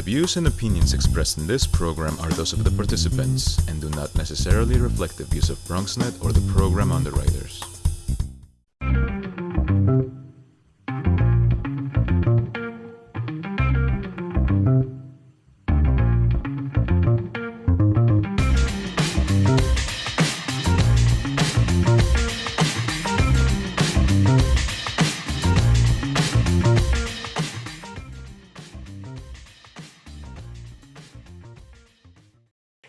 views and opinions expressed in this program are those of the participants and do not necessarily reflect the views of BronxNet or the program underwriters.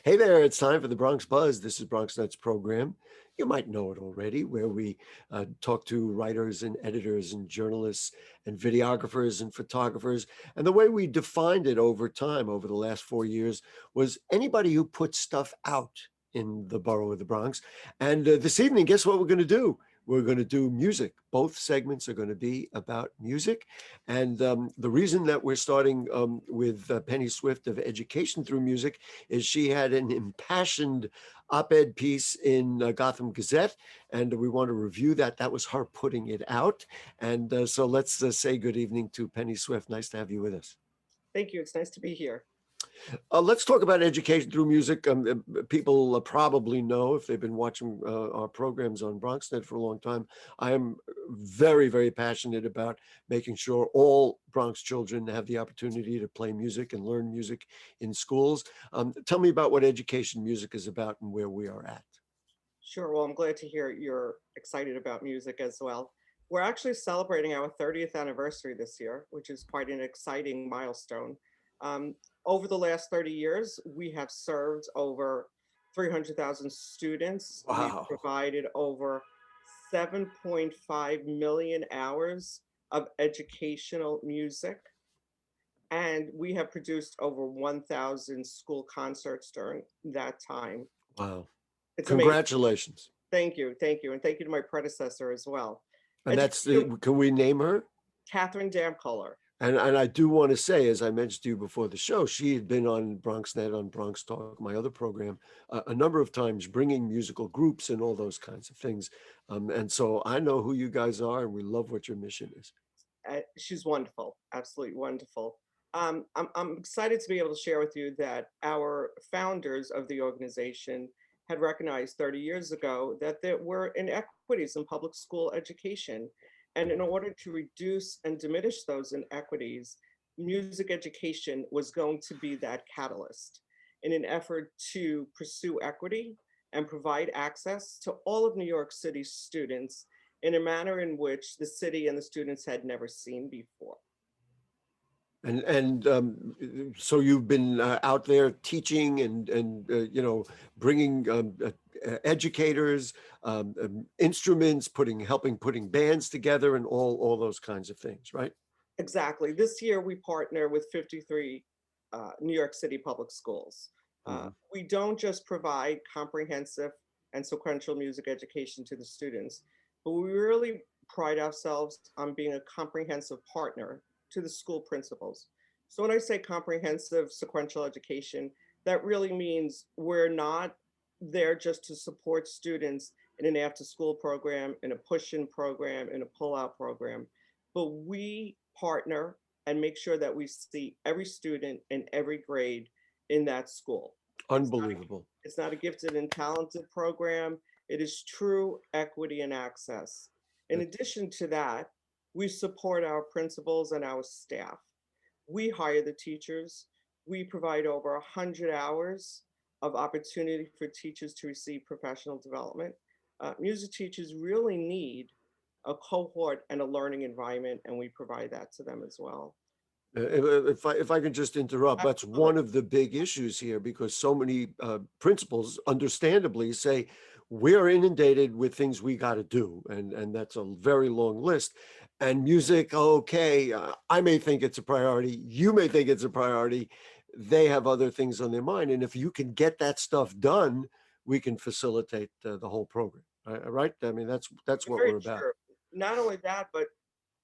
Hey there, it's time for the Bronx Buzz. This is BronxNet's program. You might know it already, where we talk to writers and editors and journalists and videographers and photographers. And the way we defined it over time, over the last 4 years, was anybody who puts stuff out in the borough of the Bronx. And this evening, guess what we're going to do? We're going to do music. Both segments are going to be about music. And the reason that we're starting with Penny Swift of Education Through Music is she had an impassioned op-ed piece in Gotham Gazette, and we want to review that. That was her putting it out. And so let's say good evening to Penny Swift. Nice to have you with us. Thank you. It's nice to be here. Let's talk about education through music. People probably know, if they've been watching our programs on BronxNet for a long time, I am very, very passionate about making sure all Bronx children have the opportunity to play music and learn music in schools. Tell me about what education music is about and where we are at. Sure. Well, I'm glad to hear you're excited about music as well. We're actually celebrating our 30th anniversary this year, which is quite an exciting milestone. Over the last 30 years, we have served over 300,000 students. Wow. We've provided over 7.5 million hours of educational music. And we have produced over 1,000 school concerts during that time. Wow. It's Congratulations. amazing. Thank you. Thank you. And thank you to my predecessor as well. And that's can we name her? Catherine Damkoller. And I do want to say, as I mentioned to you before the show, she had been on BronxNet, on Bronx Talk, my other program, a number of times, bringing musical groups and all those kinds of things. And so I know who you guys are, and we love what your mission is. She's wonderful, absolutely wonderful. I'm excited to be able to share with you that our founders of the organization had recognized 30 years ago that there were inequities in public school education. And in order to reduce and diminish those inequities, music education was going to be that catalyst in an effort to pursue equity and provide access to all of New York City students in a manner in which the city and the students had never seen before. And so you've been out there teaching and bringing educators, instruments, helping putting bands together, and all those kinds of things, right? Exactly. This year we partner with 53 New York City public schools. We don't just provide comprehensive and sequential music education to the students, but we really pride ourselves on being a comprehensive partner to the school principals. So when I say comprehensive sequential education, that really means we're not there just to support students in an after-school program, in a push-in program, in a pull-out program, but we partner and make sure that we see every student in every grade in that school. Unbelievable. It's not a gifted and talented program. It is true equity and access. In addition to that, we support our principals and our staff. We hire the teachers. We provide over 100 hours of opportunity for teachers to receive professional development. Music teachers really need a cohort and a learning environment, and we provide that to them as well. If I can just interrupt, that's Absolutely. one of the big issues here, because so many principals understandably say, we're inundated with things we got to do. And that's a very long list. And music, okay, I may think it's a priority. You may think it's a priority. They have other things on their mind. And if you can get that stuff done, we can facilitate the whole program, right? I mean, that's what Very we're about. true. Not only that, but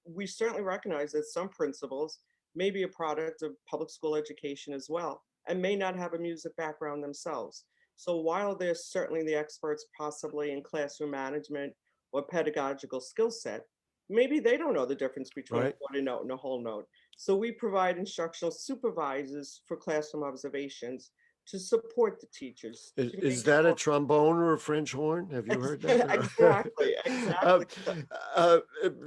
we certainly recognize that some principals may be a product of public school education as well, and may not have a music background themselves. So while they're certainly the experts possibly in classroom management or pedagogical skill set, maybe they don't know the difference between a Right. quarter note and a whole note. So we provide instructional supervisors for classroom observations to support the teachers to Is make that a sure. trombone or a French horn? Have you heard that? Exactly, Uh, exactly. uh,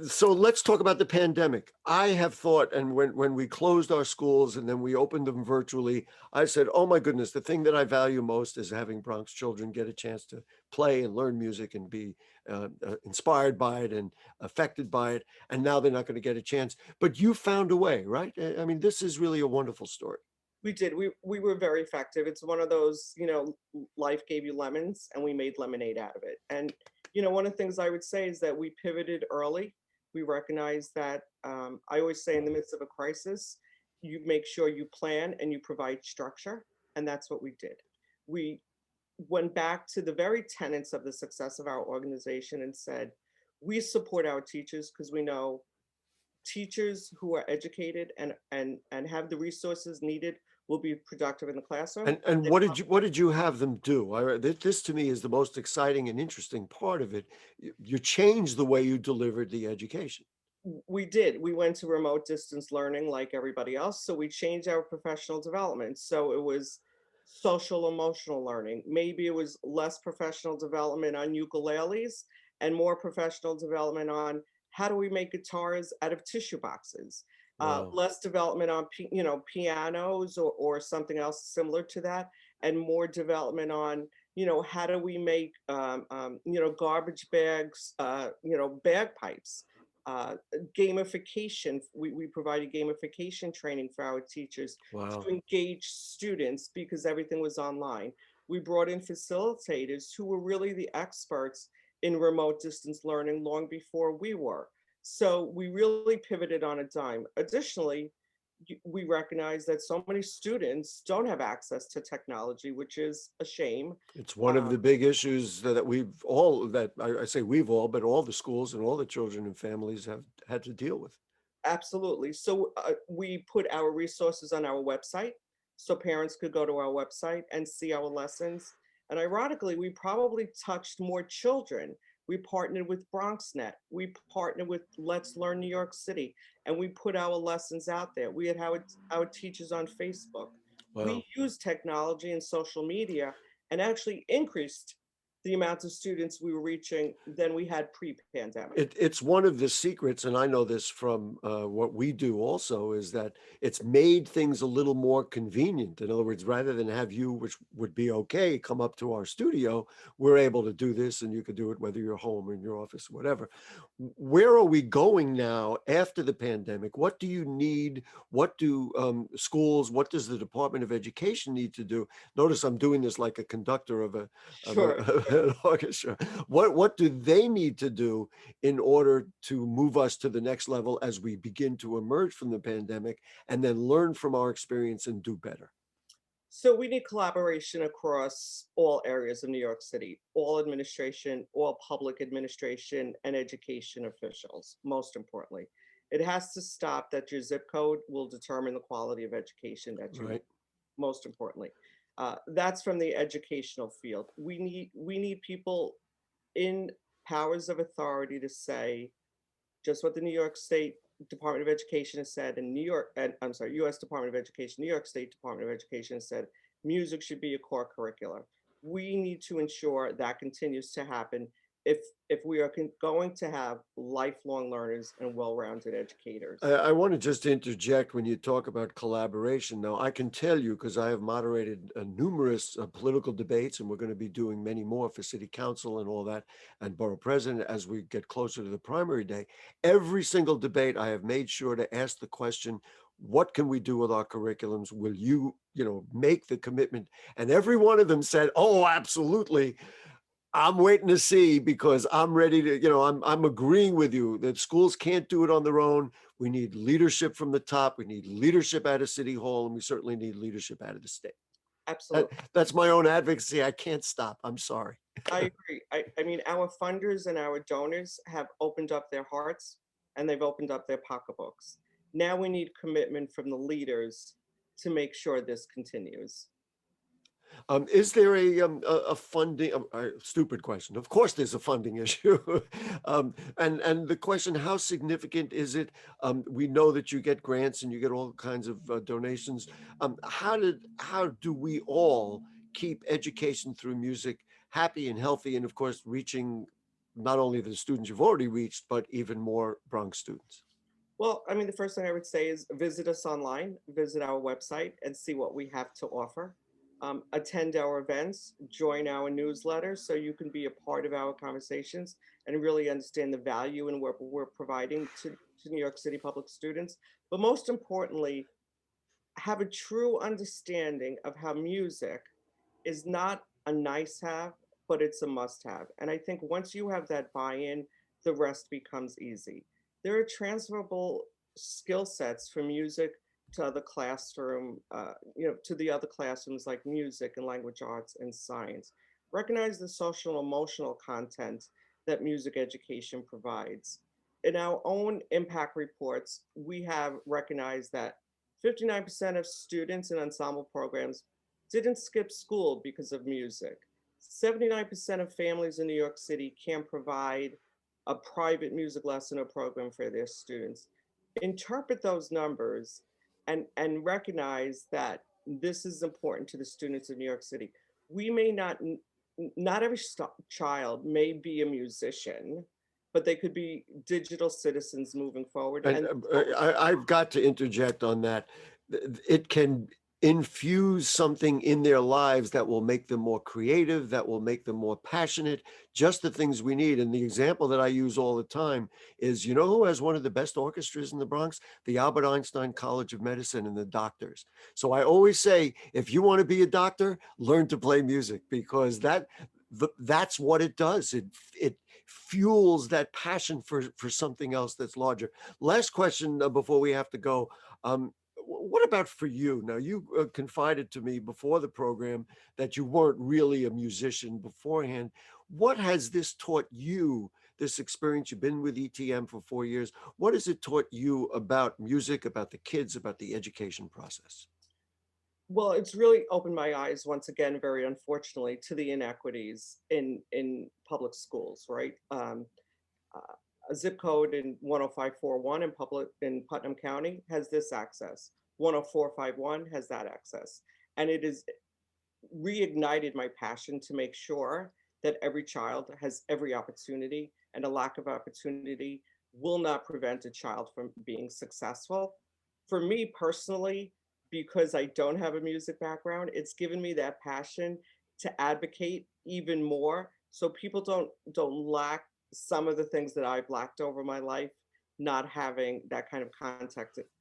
so let's talk about the pandemic. I have thought, and when we closed our schools and then we opened them virtually, I said, oh my goodness, the thing that I value most is having Bronx children get a chance to play and learn music and be inspired by it and affected by it. And now they're not going to get a chance. But you found a way, right? I mean, this is really a wonderful story. We did. We were very effective. It's one of those, life gave you lemons and we made lemonade out of it. And, one of the things I would say is that we pivoted early. We recognize that, I always say in the midst of a crisis, you make sure you plan and you provide structure. And that's what we did. We went back to the very tenets of the success of our organization and said, we support our teachers because we know teachers who are educated and have the resources needed will be productive in the classroom. And what did you have them do? This to me is the most exciting and interesting part of it. You changed the way you delivered the education. We did. We went to remote distance learning like everybody else. So we changed our professional development. So it was social emotional learning. Maybe it was less professional development on ukuleles and more professional development on how do we make guitars out of tissue boxes. Wow. Less development on pianos or something else similar to that, and more development on how do we make garbage bags, bagpipes. uh, Gamification. We provided gamification training for our teachers Wow. to engage students because everything was online. We brought in facilitators who were really the experts in remote distance learning long before we were. So we really pivoted on a dime. Additionally, we recognize that so many students don't have access to technology, which is a shame. It's one of Um, the big issues that we've all, that I say we've all, but all the schools and all the children and families have had to deal with. Absolutely. So we put our resources on our website so parents could go to our website and see our lessons. And ironically, we probably touched more children. We partnered with BronxNet. We partnered with Let's Learn New York City, and we put our lessons out there. We had our teachers on Facebook. We Wow. used technology and social media and actually increased the amount of students we were reaching than we had pre-pandemic. It's one of the secrets, and I know this from what we do also, is that it's made things a little more convenient. In other words, rather than have you, which would be okay, come up to our studio, we're able to do this, and you could do it whether you're home or in your office, whatever. Where are we going now after the pandemic? What do you need? What do schools, what does the Department of Education need to do? Notice I'm doing this like a conductor of Sure. an orchestra. What do they need to do in order to move us to the next level as we begin to emerge from the pandemic and then learn from our experience and do better? So we need collaboration across all areas of New York City, all administration, all public administration, and education officials, most importantly. It has to stop that your zip code will determine the quality of education that you need, Right. most importantly. That's from the educational field. We need people in powers of authority to say just what the New York State Department of Education has said, and New York, and I'm sorry, U.S. Department of Education, New York State Department of Education has said music should be a core curriculum. We need to ensure that continues to happen if we are going to have lifelong learners and well-rounded educators. I want to just interject when you talk about collaboration. Now, I can tell you, because I have moderated numerous political debates, and we're going to be doing many more for city council and all that, and borough president as we get closer to the primary day. Every single debate, I have made sure to ask the question, what can we do with our curriculums? Will you, make the commitment? And every one of them said, oh, absolutely. I'm waiting to see, because I'm ready to, I'm agreeing with you that schools can't do it on their own. We need leadership from the top. We need leadership out of City Hall, and we certainly need leadership out of the state. Absolutely. That's my own advocacy. I can't stop. I'm sorry. I agree. I mean, our funders and our donors have opened up their hearts and they've opened up their pocketbooks. Now we need commitment from the leaders to make sure this continues. Is there a funding, stupid question? Of course, there's a funding issue. And the question, how significant is it? We know that you get grants and you get all kinds of donations. How do we all keep education through music happy and healthy, and of course, reaching not only the students you've already reached, but even more Bronx students? Well, I mean, the first thing I would say is visit us online, visit our website and see what we have to offer. Attend our events, join our newsletters so you can be a part of our conversations and really understand the value in what we're providing to New York City public students. But most importantly, have a true understanding of how music is not a nice have, but it's a must have. And I think once you have that buy-in, the rest becomes easy. There are transferable skill sets for music to other classroom, to the other classrooms like music and language arts and science. Recognize the social and emotional content that music education provides. In our own impact reports, we have recognized that 59% of students in ensemble programs didn't skip school because of music. 79% of families in New York City can provide a private music lesson or program for their students. Interpret those numbers and recognize that this is important to the students of New York City. We may not every child may be a musician, but they could be digital citizens moving forward. And I've got to interject on that. It can infuse something in their lives that will make them more creative, that will make them more passionate, just the things we need. And the example that I use all the time is, you know who has one of the best orchestras in the Bronx? The Albert Einstein College of Medicine and the doctors. So I always say, if you want to be a doctor, learn to play music, because that's what it does. It fuels that passion for something else that's larger. Last question before we have to go. What about for you? Now, you confided to me before the program that you weren't really a musician beforehand. What has this taught you, this experience? You've been with ETM for 4 years. What has it taught you about music, about the kids, about the education process? Well, it's really opened my eyes, once again, very unfortunately, to the inequities in public schools, right? A zip code in 10541 in Putnam County has this access. 10451 has that access. And it has reignited my passion to make sure that every child has every opportunity, and a lack of opportunity will not prevent a child from being successful. For me personally, because I don't have a music background, it's given me that passion to advocate even more so people don't lack some of the things that I've lacked over my life, not having that kind of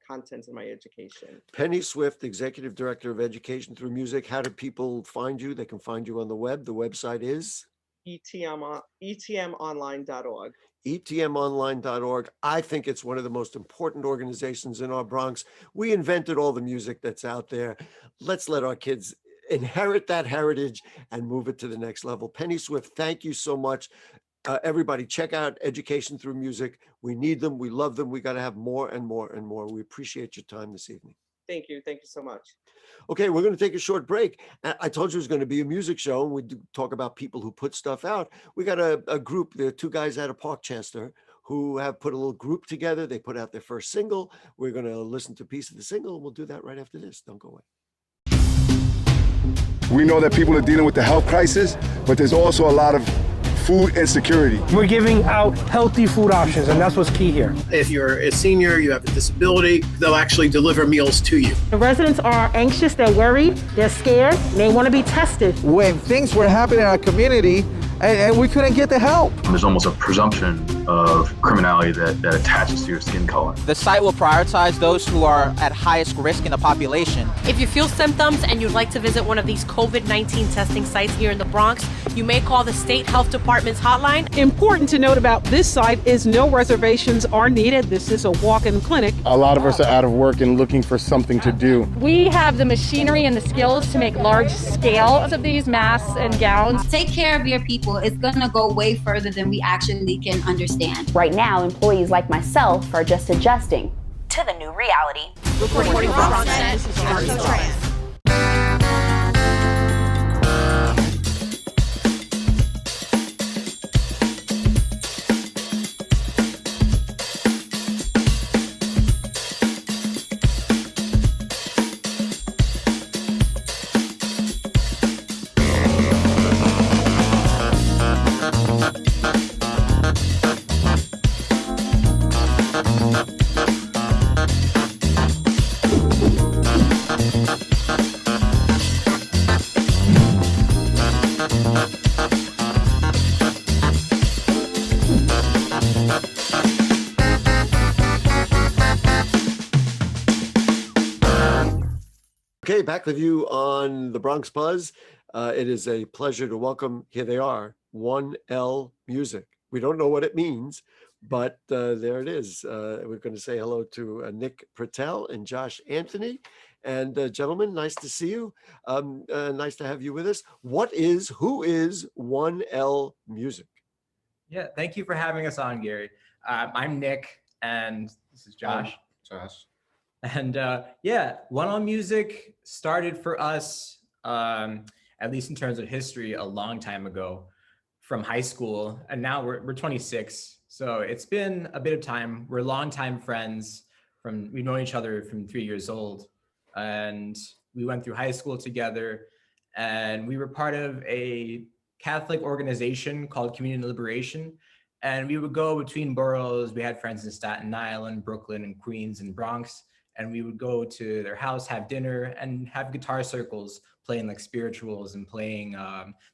content in my education. Penny Swift, Executive Director of Education Through Music. How do people find you? They can find you on the web. The website is? etmonline.org. etmonline.org. I think it's one of the most important organizations in our Bronx. We invented all the music that's out there. Let's let our kids inherit that heritage and move it to the next level. Penny Swift, thank you so much. Everybody, check out Education Through Music. We need them. We love them. We got to have more and more and more. We appreciate your time this evening. Thank you. Thank you so much. Okay, we're going to take a short break. I told you it was going to be a music show, and we talk about people who put stuff out. We got a group. There are two guys out of Parkchester who have put a little group together. They put out their first single. We're going to listen to a piece of the single, and we'll do that right after this. Don't go away. We know that people are dealing with the health crisis, but there's also a lot of food insecurity. We're giving out healthy food options, and that's what's key here. If you're a senior, you have a disability, they'll actually deliver meals to you. The residents are anxious, they're worried, they're scared, they want to be tested. When things were happening in our community and we couldn't get the help. There's almost a presumption of criminality that attaches to your skin color. The site will prioritize those who are at highest risk in the population. If you feel symptoms and you'd like to visit one of these COVID-19 testing sites here in the Bronx, you may call the State Health Department's hotline. Important to note about this site is no reservations are needed. This is a walk-in clinic. A lot of us are out of work and looking for something to do. We have the machinery and the skills to make large scales of these masks and gowns. Take care of your people. It's going to go way further than we actually can understand. Right now, employees like myself are just adjusting to the new reality. Reporting from Bronx, this is Okay, back with you on the Bronx Buzz. It is a pleasure to welcome, here they are, 1L Music. We don't know what it means, but there it is. We're going to say hello to Nick Pretel and Josh Anthony. And gentlemen, nice to see you. Nice to have you with us. Who is 1L Music? Yeah, thank you for having us on, Gary. I'm Nick, and this is Josh. Josh. And yeah, 1L Music started for us, at least in terms of history, a long time ago from high school. And now we're 26. So it's been a bit of time. We're longtime friends. We've known each other from 3 years old. And we went through high school together. And we were part of a Catholic organization called Community Liberation. And we would go between boroughs. We had friends in Staten Island, Brooklyn, and Queens, and Bronx. And we would go to their house, have dinner, and have guitar circles, playing like spirituals and playing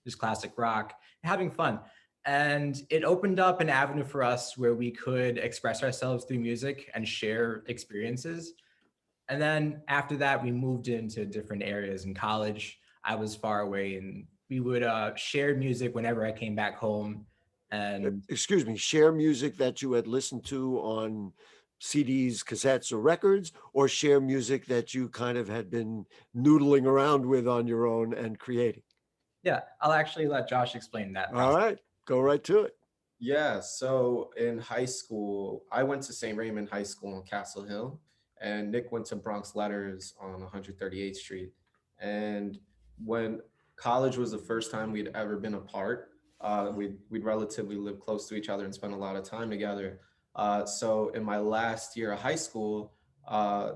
just classic rock, having fun. And it opened up an avenue for us where we could express ourselves through music and share experiences. And then after that, we moved into different areas in college. I was far away, and we would share music whenever I came back home. And excuse me, share music that you had listened to on CDs, cassettes, or records, or share music that you kind of had been noodling around with on your own and creating? Yeah, I'll actually let Josh explain that process. All right, go right to it. Yeah, so in high school, I went to St. Raymond High School in Castle Hill, and Nick went to Bronx Letters on 138th Street. And when college was the first time we'd ever been apart, we'd relatively live close to each other and spend a lot of time together. So in my last year of high school,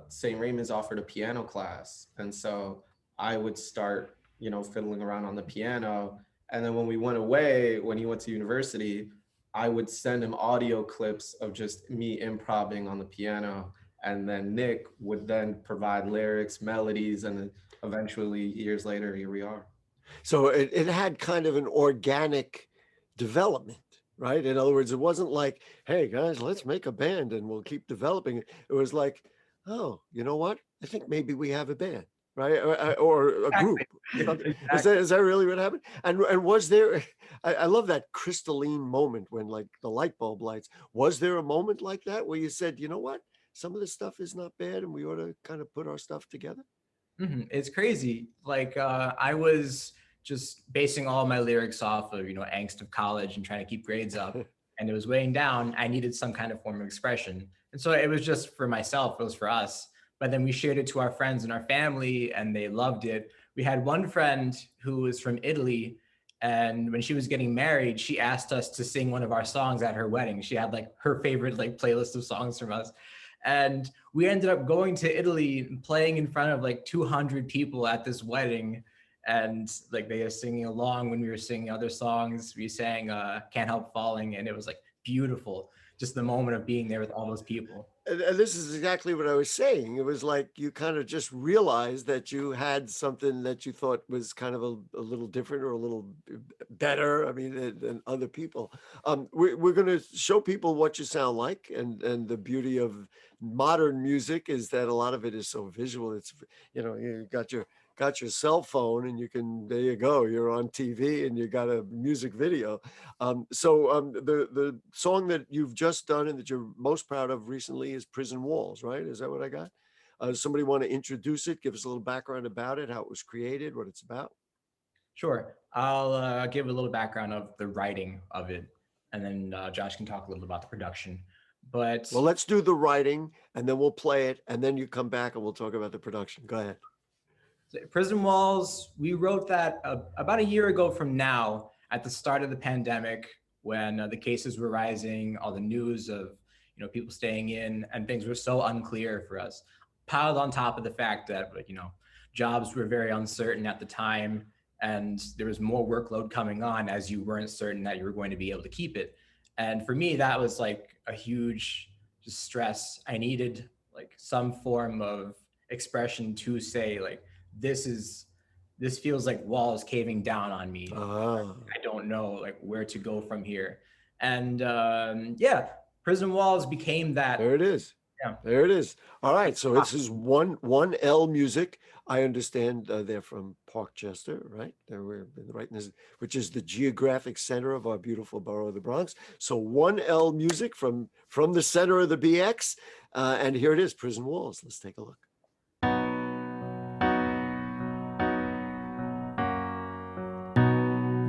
St. Raymond's offered a piano class. And so I would start, fiddling around on the piano. And then when we went away, when he went to university, I would send him audio clips of just me improvising on the piano. And then Nick would then provide lyrics, melodies, and eventually years later, here we are. So it had kind of an organic development. Right? In other words, it wasn't like, hey guys, let's make a band and we'll keep developing it. It was like, oh, you know what? I think maybe we have a band, right? Or a group. Exactly. Is that really what happened? And was there, I love that crystalline moment when like the light bulb lights. Was there a moment like that where you said, you know what? Some of this stuff is not bad and we ought to kind of put our stuff together? Mm-hmm. It's crazy. Like I was just basing all my lyrics off of, angst of college and trying to keep grades up, and it was weighing down. I needed some kind of form of expression. And so it was just for myself, it was for us. But then we shared it to our friends and our family, and they loved it. We had one friend who was from Italy, and when she was getting married, she asked us to sing one of our songs at her wedding. She had like her favorite like playlist of songs from us. And we ended up going to Italy and playing in front of like 200 people at this wedding. And like they were singing along when we were singing other songs. We sang Can't Help Falling, and it was like beautiful. Just the moment of being there with all those people. And this is exactly what I was saying. It was like you kind of just realized that you had something that you thought was kind of a little different or a little better, than other people. We're going to show people what you sound like. And the beauty of modern music is that a lot of it is so visual. It's, you got your cell phone and there you go, you're on TV and you got a music video. So the song that you've just done and that you're most proud of recently is Prison Walls, right? Is that what I got? Somebody want to introduce it, give us a little background about it, how it was created, what it's about? Sure, I'll give a little background of the writing of it, and then Josh can talk a little about the production. But well, let's do the writing and then we'll play it and then you come back and we'll talk about the production. Go ahead. Prison Walls, we wrote that about a year ago from now, at the start of the pandemic, when the cases were rising, all the news of people staying in, and things were so unclear for us, piled on top of the fact that jobs were very uncertain at the time, and there was more workload coming on as you weren't certain that you were going to be able to keep it. And for me, that was like a huge just stress. I needed like some form of expression to say like, this feels like walls caving down on me. I don't know like where to go from here. And yeah, Prison Walls became that. There it is. Yeah. There it is. All right. So this is 1L Music. I understand they're from Parkchester, right? We're right in this, which is the geographic center of our beautiful borough of the Bronx. So 1L Music from the center of the BX. And here it is, Prison Walls. Let's take a look.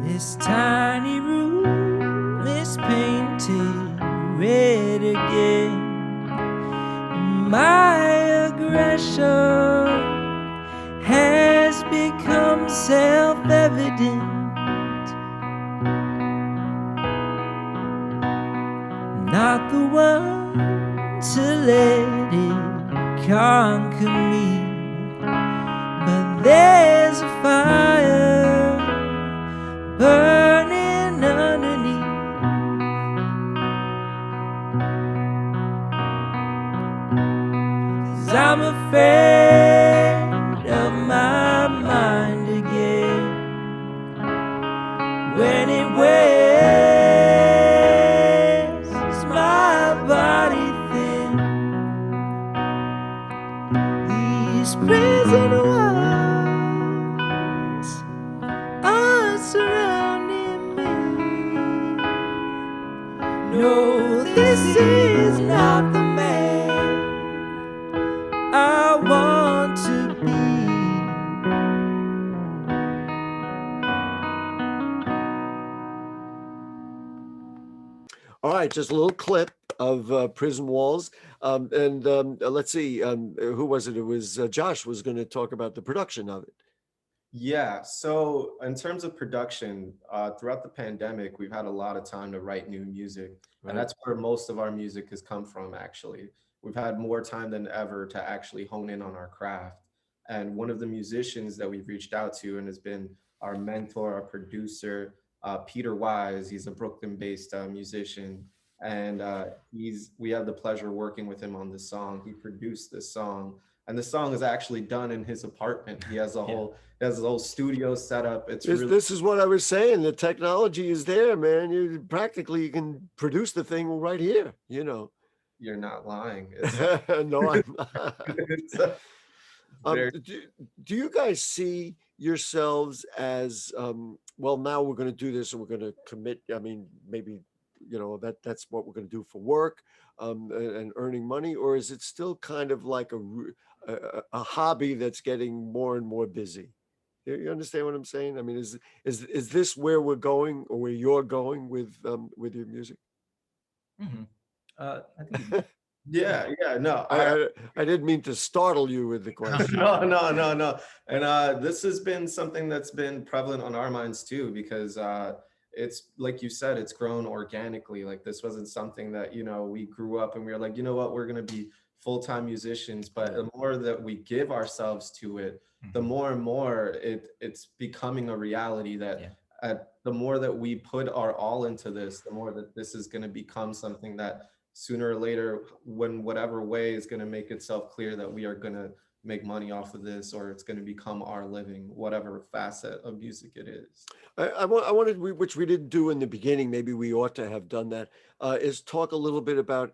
This tiny room is painted red again. My aggression has become self-evident. Not the one to let it conquer me, but there's a fire burning underneath. 'Cause I'm afraid of my mind again when it wears my body thin. These prison walls are surrounding me. No, this is not the man I want to be. All right, just a little clip of Prison Walls. Let's see, who was it? It was Josh was going to talk about the production of it. Yeah, so in terms of production, throughout the pandemic, we've had a lot of time to write new music. Right. And that's where most of our music has come from, actually. We've had more time than ever to actually hone in on our craft. And one of the musicians that we've reached out to and has been our mentor, our producer, Peter Wise. He's a Brooklyn-based musician. And we have the pleasure of working with him on this song. He produced this song. And the song is actually done in his apartment. He has a whole studio set up. This is what I was saying. The technology is there, man. You can produce the thing right here, you know. You're not lying. No, I'm not. Do you guys see yourselves as, well, now we're going to do this and we're going to commit, I mean, maybe, you know, that's what we're going to do for work and earning money, or is it still kind of like a hobby that's getting more and more busy? You understand what I'm saying? I mean, is this where we're going or where you're going with your music? Mm-hmm. I think. Yeah, no. I didn't mean to startle you with the question. No. And this has been something that's been prevalent on our minds too, because it's like you said, it's grown organically. Like this wasn't something that, you know, we grew up and we were like, you know what, we're going to be full-time musicians. But the more that we give ourselves to it, the more and more it's becoming a reality that the more that we put our all into this, the more that this is going to become something that sooner or later, when whatever way is going to make itself clear that we are going to make money off of this, or it's going to become our living, whatever facet of music it is. I wanted, which we didn't do in the beginning, maybe we ought to have done that, is talk a little bit about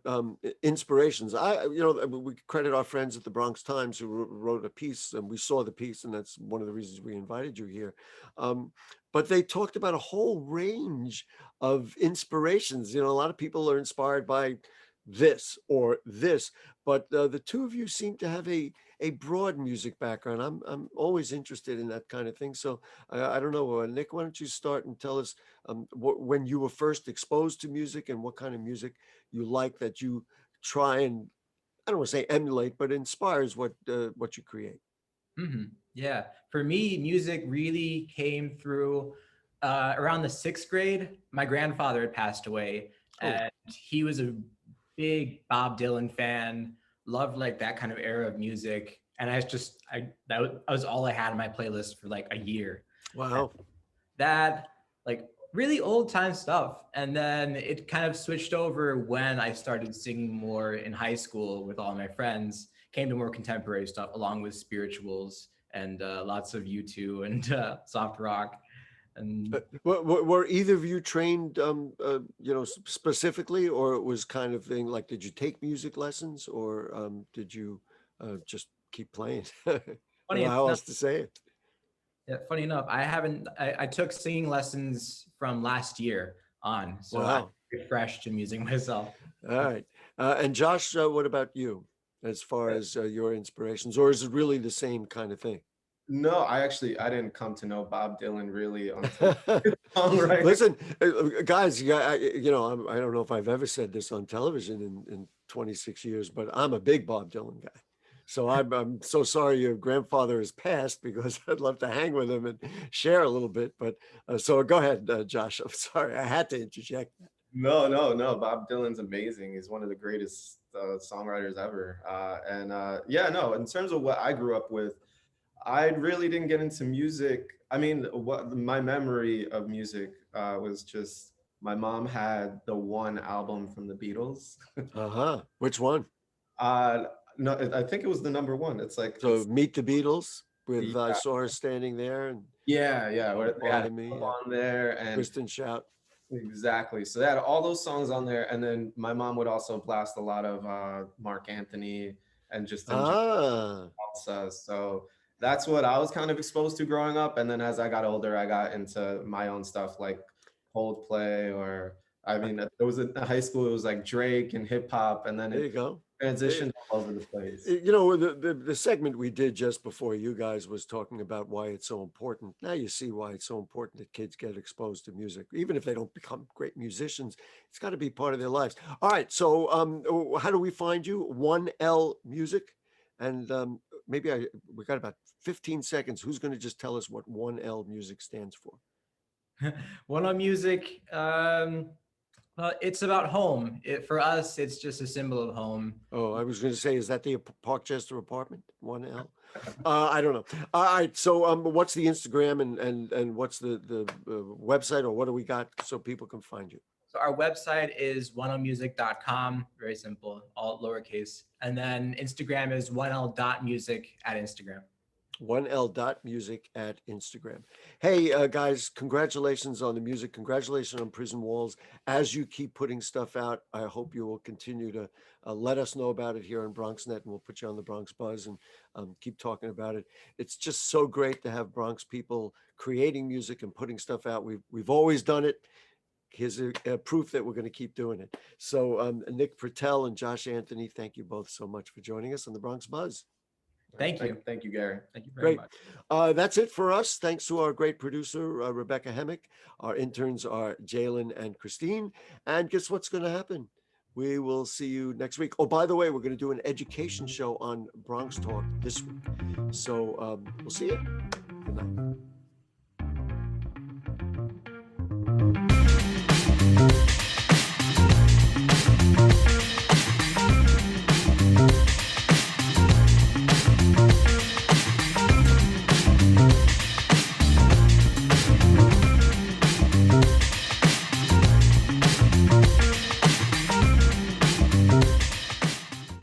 inspirations. We credit our friends at the Bronx Times who wrote a piece, and we saw the piece, and that's one of the reasons we invited you here. But they talked about a whole range of inspirations. You know, a lot of people are inspired by this or this, but the two of you seem to have a broad music background. I'm always interested in that kind of thing. So I don't know, Nick, why don't you start and tell us when you were first exposed to music and what kind of music you like that you try and, I don't want to say emulate, but inspires what you create. Mm-hmm. Yeah, for me, music really came through around the 6th grade. My grandfather had passed away, and he was a big Bob Dylan fan, loved like that kind of era of music. And that was all I had in my playlist for like a year. Wow. That, like, really old time stuff. And then it kind of switched over when I started singing more in high school with all my friends, came to more contemporary stuff along with spirituals and lots of U2 and soft rock. And were either of you trained, specifically, or it was kind of thing like, did you take music lessons, or did you just keep playing? I don't know how else to say it. Yeah, funny enough, I took singing lessons from last year on, so Wow. I'm fresh to music myself. All right. And Josh, what about you as far as your inspirations, or is it really the same kind of thing? No, I didn't come to know Bob Dylan really until songwriting. Listen, guys, I don't know if I've ever said this on television in 26 years, but I'm a big Bob Dylan guy. So I'm so sorry your grandfather has passed, because I'd love to hang with him and share a little bit. But so go ahead, Josh. I'm sorry, I had to interject. No. Bob Dylan's amazing. He's one of the greatest songwriters ever. In terms of what I grew up with, I really didn't get into music. I mean, my memory of music was just my mom had the one album from the Beatles. Which one? No, I think it was the number one. It's like Meet the Beatles with I Saw Her Standing There, and they had Me on there, and Kristen Shout. Exactly. So they had all those songs on there, and then my mom would also blast a lot of Mark Anthony and just salsa. So that's what I was kind of exposed to growing up. And then as I got older, I got into my own stuff like Coldplay, or it was in high school, it was like Drake and hip hop, and then there you go. Transitioned all over the place. The segment we did just before you guys was talking about why it's so important. Now you see why it's so important that kids get exposed to music, even if they don't become great musicians. It's got to be part of their lives. All right, so how do we find you? 1L Music, and we got about 15 seconds. Who's going to just tell us what 1L Music stands for? 1L Music. It's about home. For us, it's just a symbol of home. Oh, I was going to say, is that the Parkchester apartment, 1L? I don't know. All right. So what's the Instagram and what's the website, or what do we got so people can find you? So our website is 1lmusic.com. Very simple, all lowercase. And then Instagram is 1l.music at Instagram. 1l.music at Instagram. Hey, guys, congratulations on the music. Congratulations on Prison Walls. As you keep putting stuff out, I hope you will continue to let us know about it here on BronxNet, and we'll put you on the Bronx Buzz and keep talking about it. It's just so great to have Bronx people creating music and putting stuff out. We've always done it. Here's a proof that we're going to keep doing it. So Nick Pretel and Josh Anthony, thank you both so much for joining us on the Bronx Buzz. Thank you. Thank you, Gary. Thank you very much. That's it for us. Thanks to our great producer, Rebecca Hemick. Our interns are Jalen and Christine. And guess what's going to happen? We will see you next week. Oh, by the way, we're going to do an education show on Bronx Talk this week. So we'll see you. Good night.